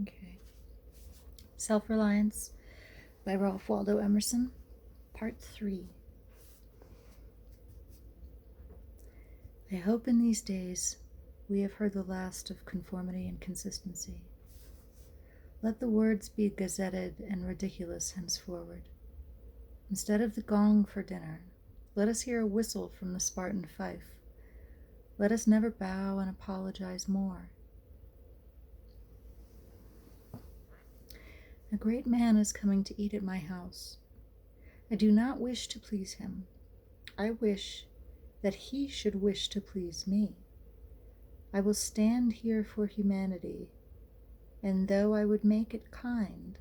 Okay. Self-reliance by Waldo Emerson, Part 3. I hope in these days we have heard the last of conformity and consistency. Let the words be gazetted and ridiculous henceforward. Instead of the gong for dinner, let us hear a whistle from the Spartan fife. Let us never bow and apologize more. A great man is coming to eat at my house. I do not wish to please him. I wish that he should wish to please me. I will stand here for humanity, and though I would make it kind,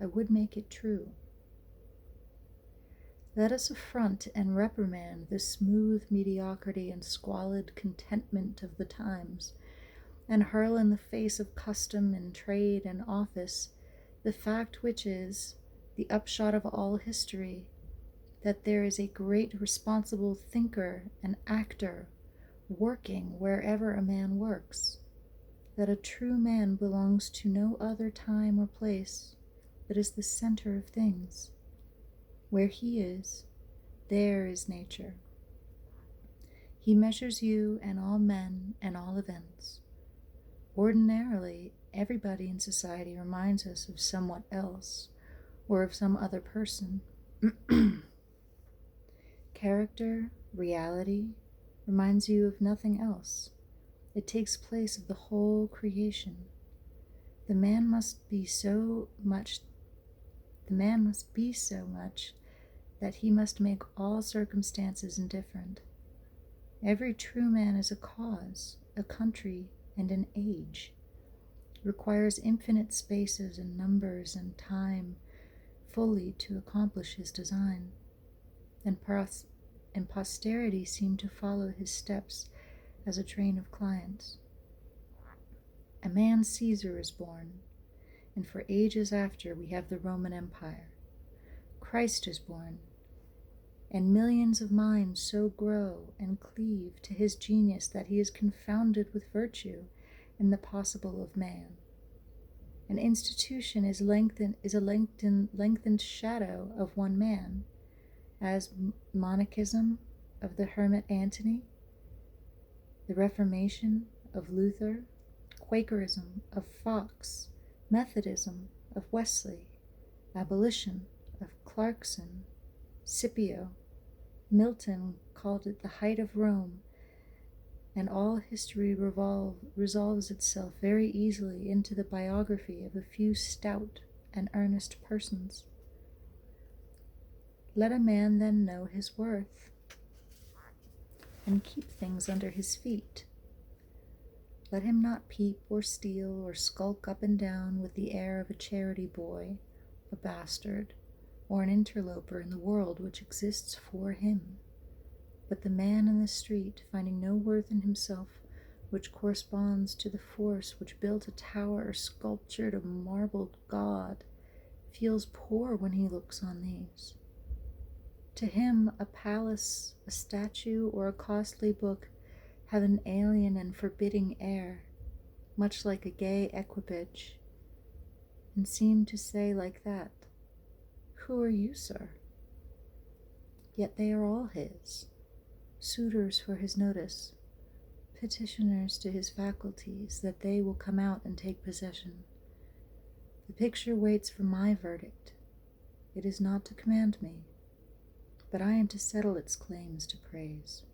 I would make it true. Let us affront and reprimand the smooth mediocrity and squalid contentment of the times, and hurl in the face of custom and trade and office the fact which is the upshot of all history, that there is a great responsible thinker and actor working wherever a man works, that a true man belongs to no other time or place, but is the center of things. Where he is, there is nature. He measures you and all men and all events. Ordinarily, everybody in society reminds us of somewhat else, or of some other person. Character, reality, reminds you of nothing else. It takes place of the whole creation. The man must be so much that he must make all circumstances indifferent. Every true man is a cause, a country, and an age. Requires infinite spaces and numbers and time fully to accomplish his design, and posterity seem to follow his steps as a train of clients. A man Caesar is born, and for ages after we have the Roman Empire. Christ is born, and millions of minds so grow and cleave to his genius that he is confounded with virtue and the possible of man. An institution is a lengthened shadow of one man, as monachism of the hermit Antony, the Reformation of Luther, Quakerism of Fox, Methodism of Wesley, abolition of Clarkson, Scipio. Milton called it the height of Rome, and all history resolves itself very easily into the biography of a few stout and earnest persons. Let a man then know his worth, and keep things under his feet. Let him not peep or steal or skulk up and down with the air of a charity boy, a bastard, or an interloper in the world which exists for him. But the man in the street, finding no worth in himself which corresponds to the force which built a tower or sculptured a marbled god, feels poor when he looks on these. To him a palace, a statue, or a costly book have an alien and forbidding air, much like a gay equipage, and seem to say like that, "Who are you, sir?" Yet they are all his, suitors for his notice, petitioners to his faculties that they will come out and take possession. The picture waits for my verdict. It is not to command me, but I am to settle its claims to praise.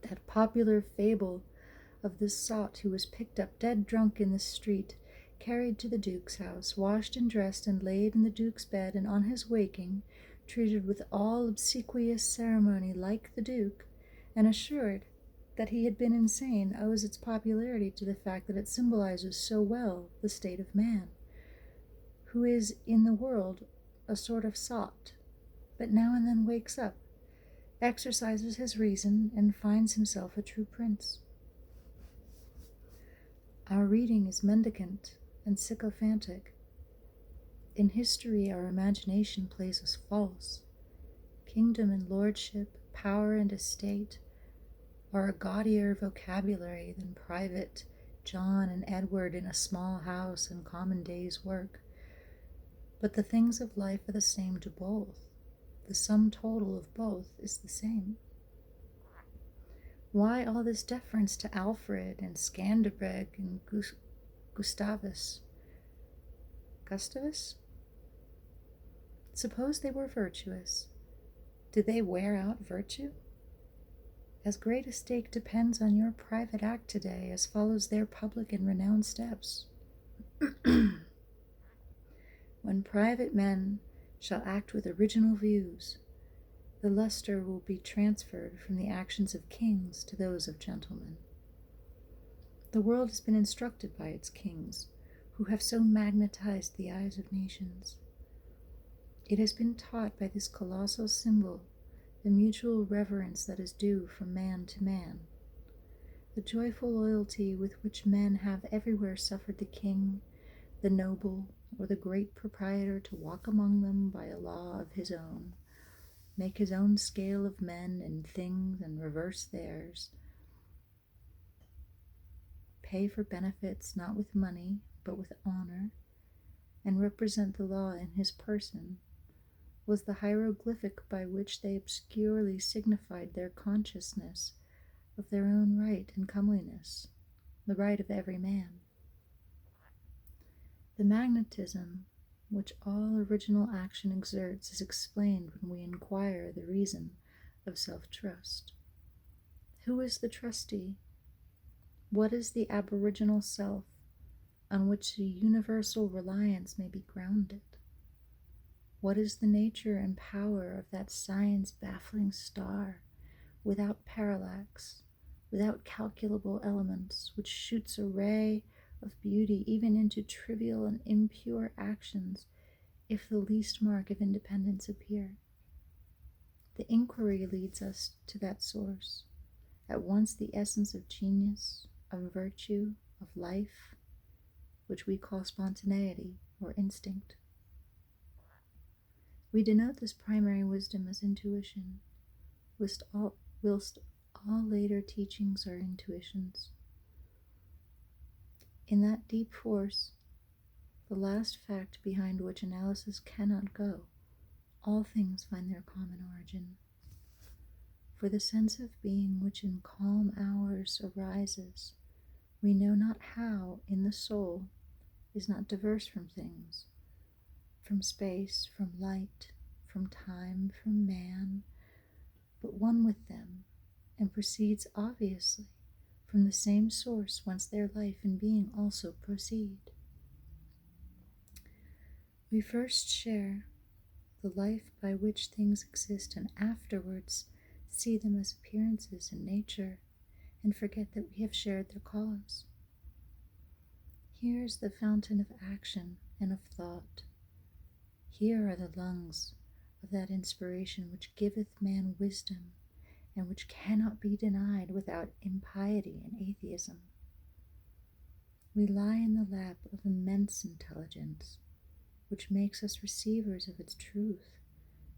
That popular fable of the sot who was picked up dead drunk in the street, carried to the Duke's house, washed and dressed and laid in the Duke's bed, and on his waking, treated with all obsequious ceremony like the Duke, and assured that he had been insane, owes its popularity to the fact that it symbolizes so well the state of man, who is in the world a sort of sot, but now and then wakes up, exercises his reason, and finds himself a true prince. Our reading is mendicant and sycophantic. In history, our imagination plays us false. Kingdom and lordship, power and estate, are a gaudier vocabulary than private, John and Edward in a small house and common day's work. But the things of life are the same to both. The sum total of both is the same. Why all this deference to Alfred and Scanderbeg and Gustavus? Gustavus? Suppose they were virtuous. Did they wear out virtue? As great a stake depends on your private act today as follows their public and renowned steps. When private men shall act with original views, the luster will be transferred from the actions of kings to those of gentlemen. The world has been instructed by its kings, who have so magnetized the eyes of nations. It has been taught by this colossal symbol the mutual reverence that is due from man to man, the joyful loyalty with which men have everywhere suffered the king, the noble, or the great proprietor to walk among them by a law of his own, make his own scale of men and things and reverse theirs, pay for benefits not with money but with honor, and represent the law in his person, was the hieroglyphic by which they obscurely signified their consciousness of their own right and comeliness, the right of every man. The magnetism which all original action exerts is explained when we inquire the reason of self-trust. Who is the trustee? What is the aboriginal self on which the universal reliance may be grounded? What is the nature and power of that science-baffling star, without parallax, without calculable elements, which shoots a ray of beauty even into trivial and impure actions, if the least mark of independence appear? The inquiry leads us to that source, at once the essence of genius, of virtue, of life, which we call spontaneity or instinct. We denote this primary wisdom as intuition, whilst all later teachings are intuitions. In that deep force, the last fact behind which analysis cannot go, all things find their common origin. For the sense of being which in calm hours arises, we know not how, in the soul, is not diverse from things, from space, from light, from time, from man, but one with them, and proceeds obviously from the same source whence their life and being also proceed. We first share the life by which things exist, and afterwards see them as appearances in nature, and forget that we have shared their cause. Here is the fountain of action and of thought. Here are the lungs of that inspiration which giveth man wisdom, and which cannot be denied without impiety and atheism. We lie in the lap of immense intelligence, which makes us receivers of its truth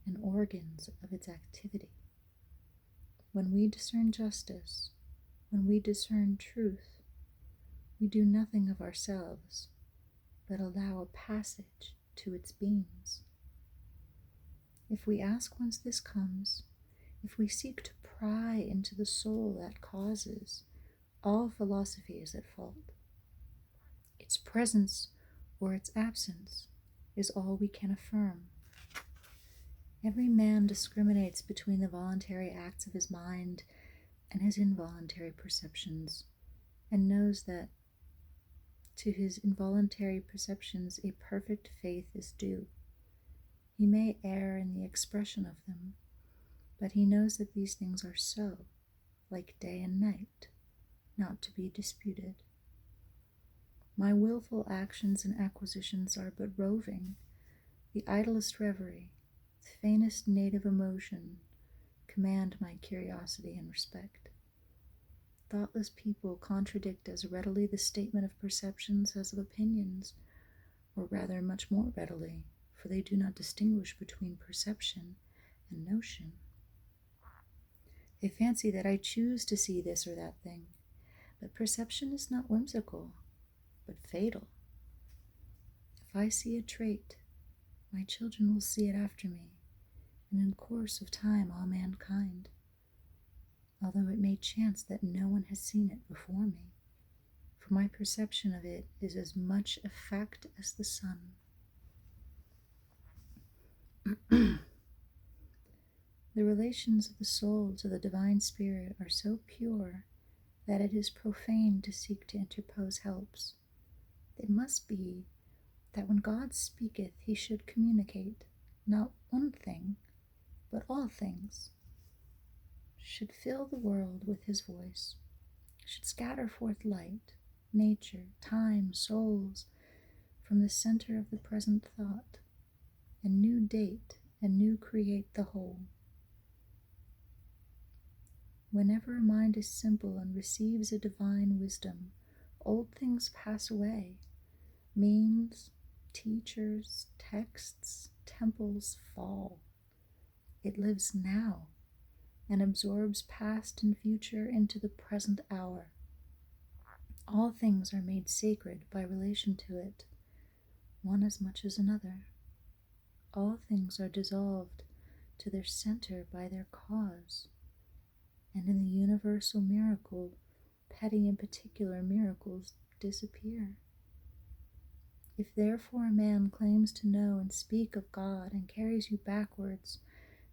and organs of its activity. When we discern justice, when we discern truth, we do nothing of ourselves, but allow a passage to its beams. If we ask whence this comes, if we seek to pry into the soul that causes, all philosophy is at fault. Its presence or its absence is all we can affirm. Every man discriminates between the voluntary acts of his mind and his involuntary perceptions, and knows that to his involuntary perceptions a perfect faith is due. He may err in the expression of them, but he knows that these things are so, like day and night, not to be disputed. My willful actions and acquisitions are but roving, the idlest reverie, the faintest native emotion, command my curiosity and respect. Thoughtless people contradict as readily the statement of perceptions as of opinions, or rather much more readily, for they do not distinguish between perception and notion. They fancy that I choose to see this or that thing, But perception is not whimsical, but fatal. If I see a trait, my children will see it after me, and in course of time all mankind, although it may chance that no one has seen it before me, for my perception of it is as much a fact as the sun. The relations of the soul to the divine spirit are so pure that it is profane to seek to interpose helps. It must be that when God speaketh, he should communicate not one thing, but all things, should fill the world with his voice, should scatter forth light, nature, time, souls, from the center of the present thought, and new date and new create the whole. Whenever a mind is simple and receives a divine wisdom, old things pass away. Means, teachers, texts, temples fall. It lives now and absorbs past and future into the present hour. All things are made sacred by relation to it, one as much as another. All things are dissolved to their center by their cause. And in the universal miracle, petty and particular miracles disappear. If therefore a man claims to know and speak of God and carries you backwards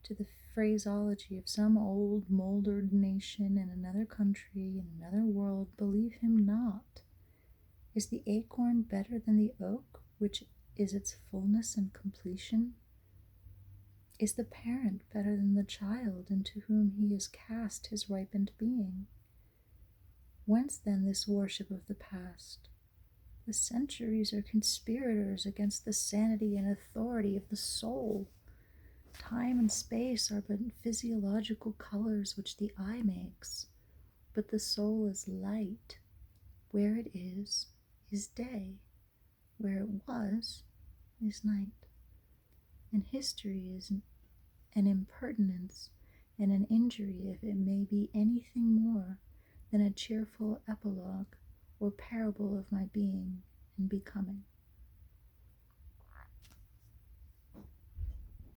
to the phraseology of some old moldered nation in another country, in another world, believe him not. Is the acorn better than the oak, which is its fullness and completion? Is the parent better than the child into whom he has cast his ripened being? Whence then this worship of the past? The centuries are conspirators against the sanity and authority of the soul. Time and space are but physiological colors which the eye makes, but the soul is light. Where it is day. Where it was is night. And history is an impertinence and an injury if it may be anything more than a cheerful epilogue or parable of my being and becoming.